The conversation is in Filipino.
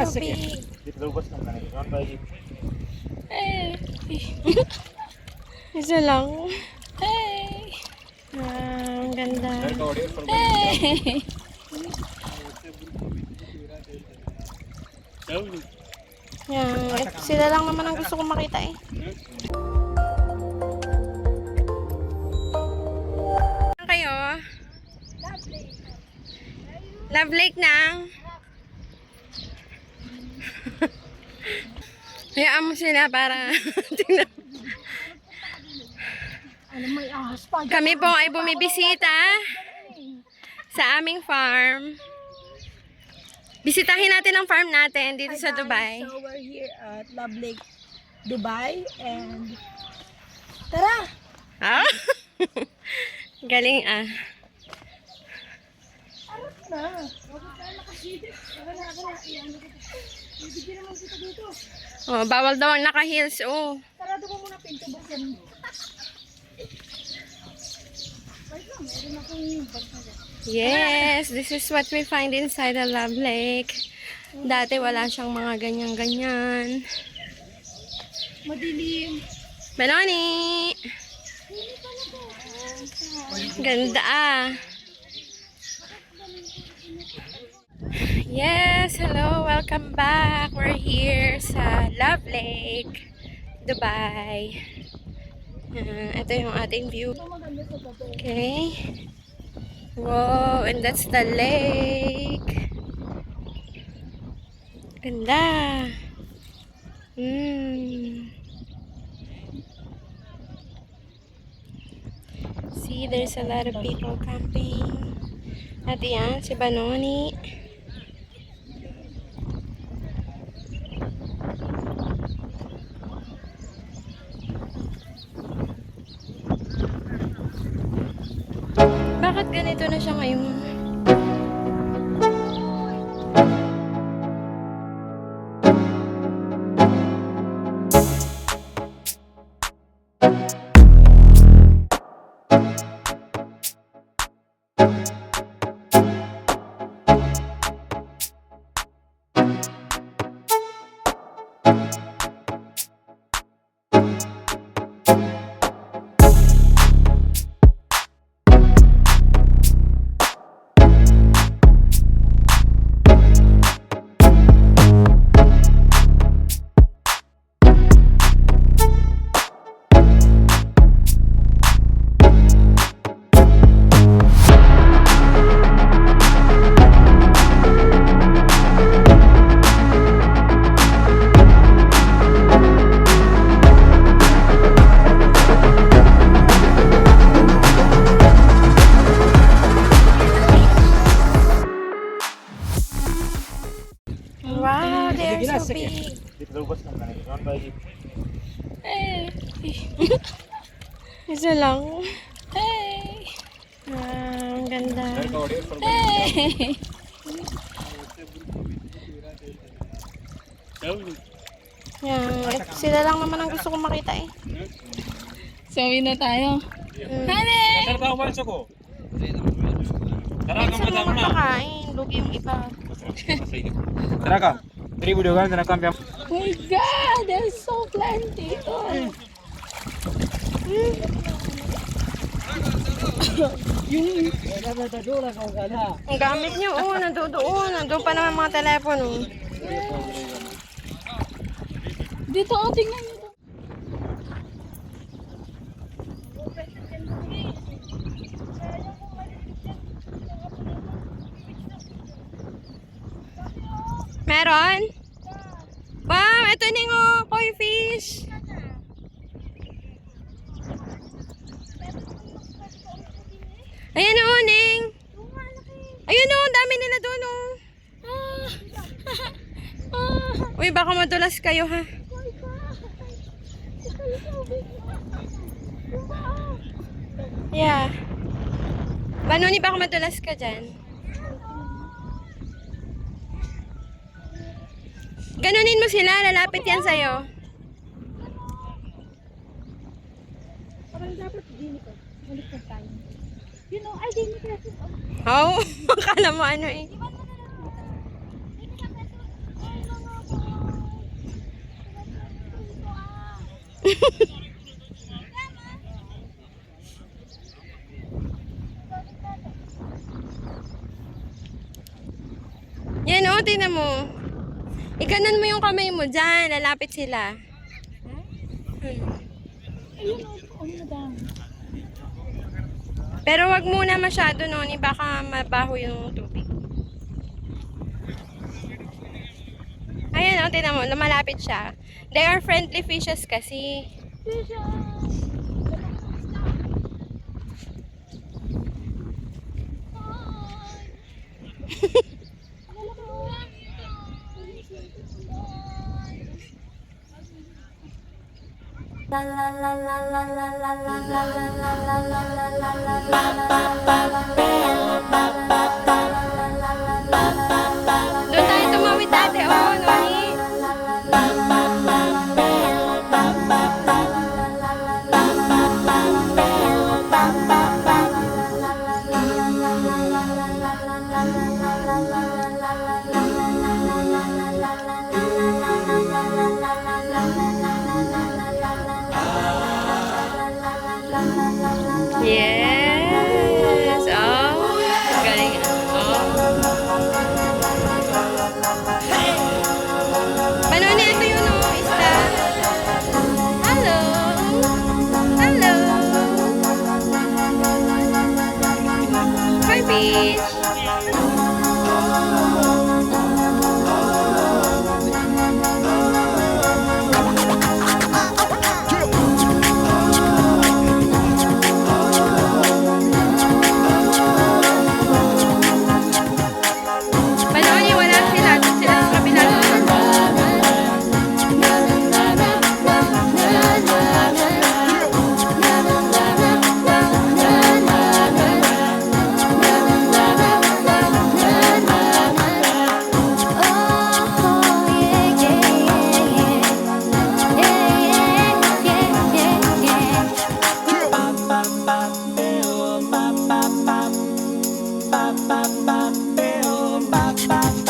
so big. Hey. Isa lang. Hey. Ang ganda. Hey. Yan. Sila lang naman ang gusto kong makita eh. Saan kayo? Love Lake na. Hayaan mo sila para tingnan. Kami po ay bumibisita sa aming farm. Bisitahin natin ang farm natin dito sa Dubai. So we're here at Love Lake, Dubai, and tara! Ah? Galing ah. Oh, bawal daw ang naka-heels. Oh. Sarado mo muna pinto, buksan mo. Yes, this is what we find inside the Love Lake. Dati wala siyang mga ganyan-ganyan. Madilim. Benoni! Ganda ah. Yes, hello, welcome back. We're here sa Love Lake, Dubai. Ito yung ating view. Okay. Wow, and that's the lake. Ganda. See, there's a lot of people camping. At yan, si Benoni. Bakit ganito na siya ngayon? Wow, they're so big. Hey. Isa lang. Hey. Ang ganda. Hey. Yan. Sila lang naman ang gusto kong makita eh. Sawi na tayo. Hane! Minsan mo magpakain. Lugi yung iba. Tara ka. Dari video kan tara ka. Oh my God! There's so plenty. Oh. Ang gamit niyo, oh, nandoon. Nandoon pa naman mga telepono. Dito, oh, tingnan nyo. Meron? Wow, ito ning oh, koi fish. Ayan oh, Ning. Ayun oh, dami nila doon oh. Uy, baka madulas kayo ha. Yeah. Benoni, baka madulas ka dyan. Ganunin mo sila, lalapit yan sa'yo. Parang dapat din ito. Balik na tayo. You know, I didn't press it. Oh, akala mo ano eh. Yan o, tingnan mo. Ikanan mo yung kamay mo dyan. Lalapit sila. Ayun o, madami. Pero wag muna masyado, Noni. Baka mabaho yung tubig. Ayan o, tingnan mo. Lumalapit siya. They are friendly fishes kasi. Fisha! Doon tayo tumawid dati, oh, Noni. Yes. Oh, galing. Oh. Paano ito yun, oh, isda? Hello. Hello. Hi, beach. Paano niya wala sila? Doon sila sa kabila. Ba ba ba ba ba ba ba ba ba